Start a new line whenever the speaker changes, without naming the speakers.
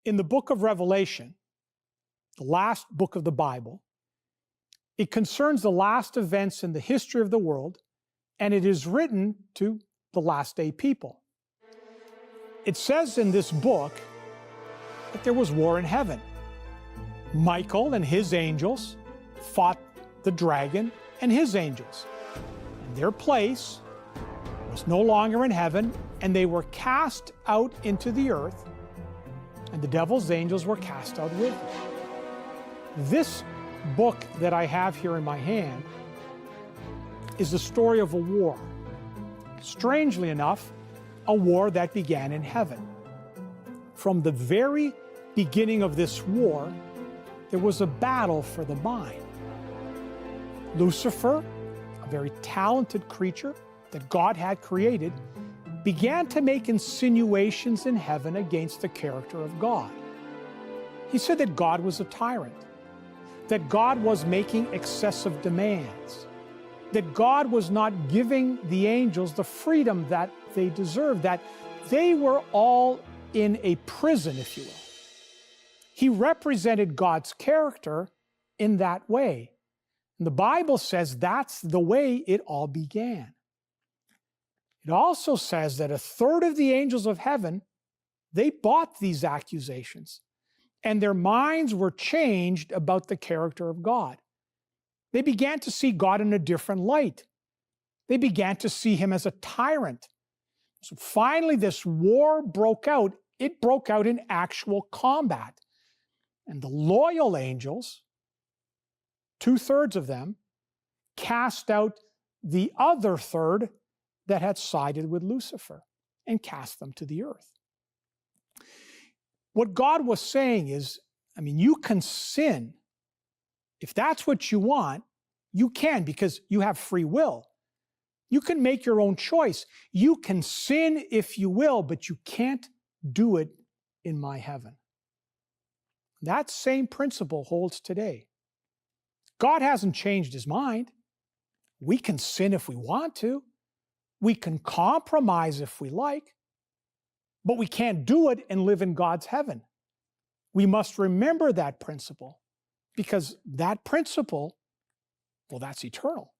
In the book of Revelation, the last book of the Bible, it concerns the last events in the history of the world, and it is written to the last day people. It says in this book that there was war in heaven. Michael and his angels fought the dragon and his angels. And their place was no longer in heaven, and they were cast out into the earth, and the devil's angels were cast out with them. This book that I have here in my hand is the story of a war. Strangely enough, a war that began in heaven. From the very beginning of this war, there was a battle for the mind. Lucifer, a very talented creature that God had created, began to make insinuations in heaven against the character of God. He said that God was a tyrant, that God was making excessive demands, that God was not giving the angels the freedom that they deserved, that they were all in a prison, if you will. He represented God's character in that way. And the Bible says that's the way it all began. It also says that a third of the angels of heaven, they bought these accusations, and their minds were changed about the character of God. They began to see God in a different light. They began to see him as a tyrant. So finally, this war broke out. It broke out in actual combat. And the loyal angels, 2/3 of them, cast out the other third that had sided with Lucifer and cast them to the earth. What God was saying is, you can sin. If that's what you want, you can, because you have free will. You can make your own choice. You can sin if you will, but you can't do it in my heaven. That same principle holds today. God hasn't changed his mind. We can sin if we want to. We can compromise if we like, but we can't do it and live in God's heaven. We must remember that principle, because that principle, well, that's eternal.